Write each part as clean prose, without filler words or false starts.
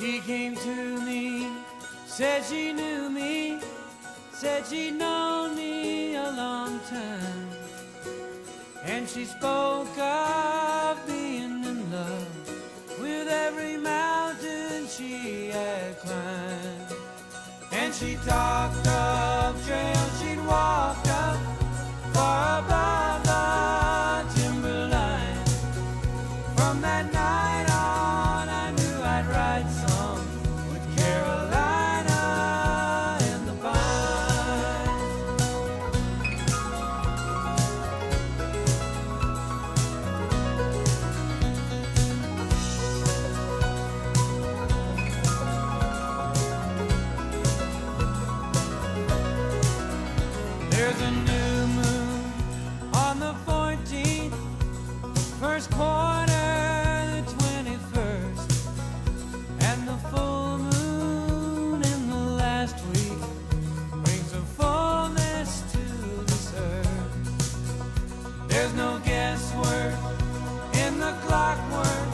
She came to me, said she knew me, said she'd known me a long time. And she spoke of being in love with every mountain she had climbed. And she talked of trails she'd walked up far above the timberline. From that night on, I knew I'd write songs with Carolina in the pines. There's a new moon on the 14th, first quarter the 21st, and the full moon in the last week brings a fullness to this earth. There's no guesswork in the clockwork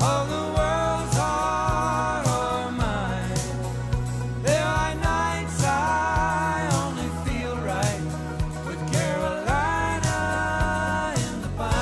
of the world's heart or mind. There are nights I only feel right with Carolina in the pines.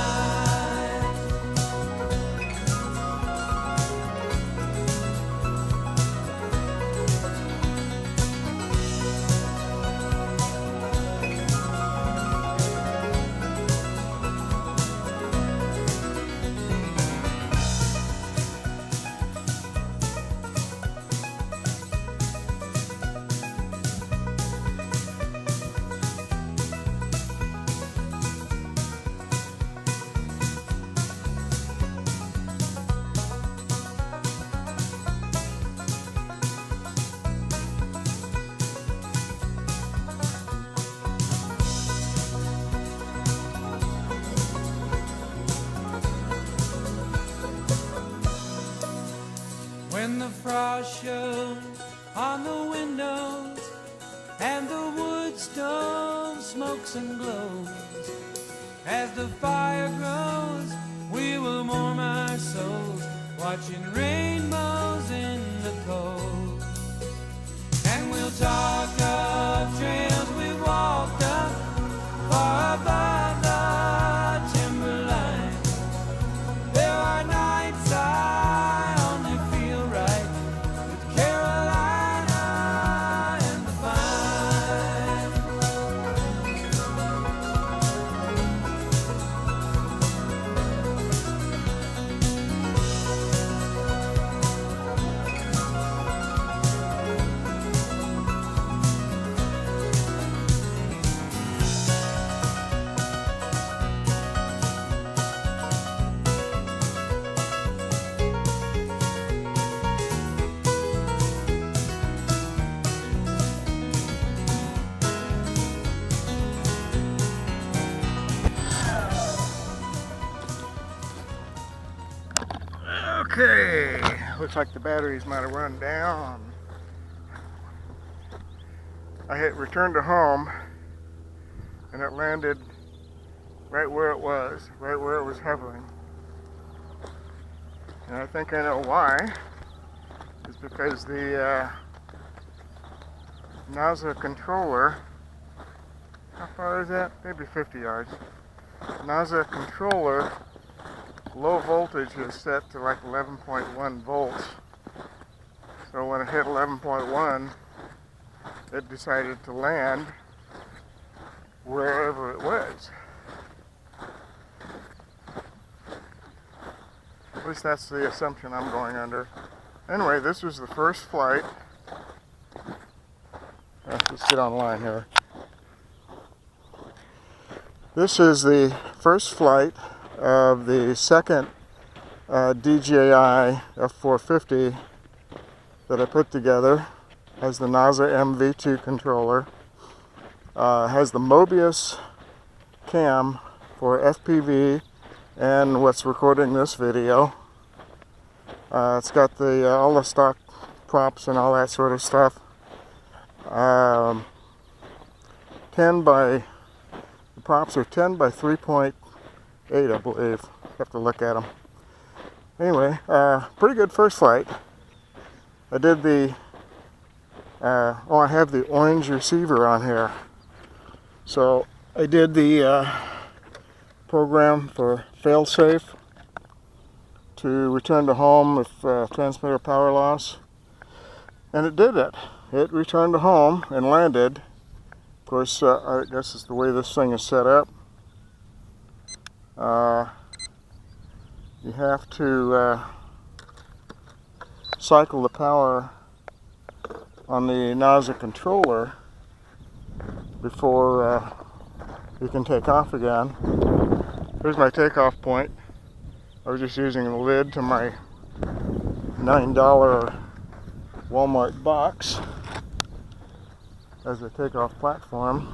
When the frost shows on the windows and the wood stove smokes and glows, as the fire grows, we will warm our souls, watching rainbows in the cold. And we'll talk of trails we walked up far above the timberline. There are nights I only feel right with Carolina in the pines. Okay, looks like the batteries might have run down. I had returned to home and it landed right where it was hovering. And I think I know why. It's because the NASA controller, how far is that? Maybe 50 yards. NASA controller low voltage is set to like 11.1 volts. So when it hit 11.1, it decided to land wherever it was. At least that's the assumption I'm going under. Anyway, this was the first flight. Let's get online here. This is the first flight of the second DJI F450 that I put together. Has the NASA MV2 controller. Has the Mobius cam for FPV and what's recording this video. It's got the all the stock props and all that sort of stuff. 10 by, the props are 10 by 3.8, I believe. Have to look at them. Anyway, pretty good first flight. I did the, I have the orange receiver on here. So I did the program for failsafe to return to home if transmitter power loss. And it did it. It returned to home and landed. Of course, I guess it's the way this thing is set up. You have to cycle the power on the NASA controller before you can take off again. Here's my takeoff point. I was just using the lid to my $9 Walmart box as a takeoff platform.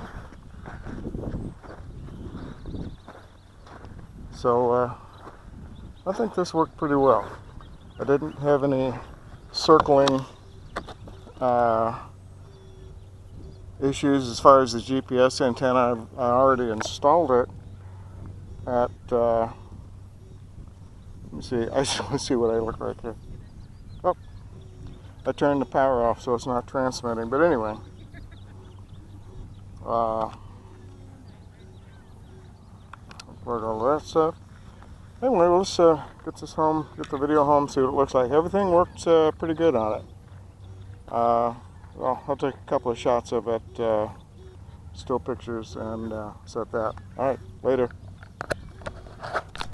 So I think this worked pretty well. I didn't have any circling issues as far as the GPS antenna. I already installed it at, let me see, I just want to see what I look like here. Oh, I turned the power off so it's not transmitting, but anyway. Work all that stuff. Anyway, let's get this home, get the video home, see what it looks like. Everything works pretty good on it. Well, I'll take a couple of shots of it, still pictures, and set that. Alright, later.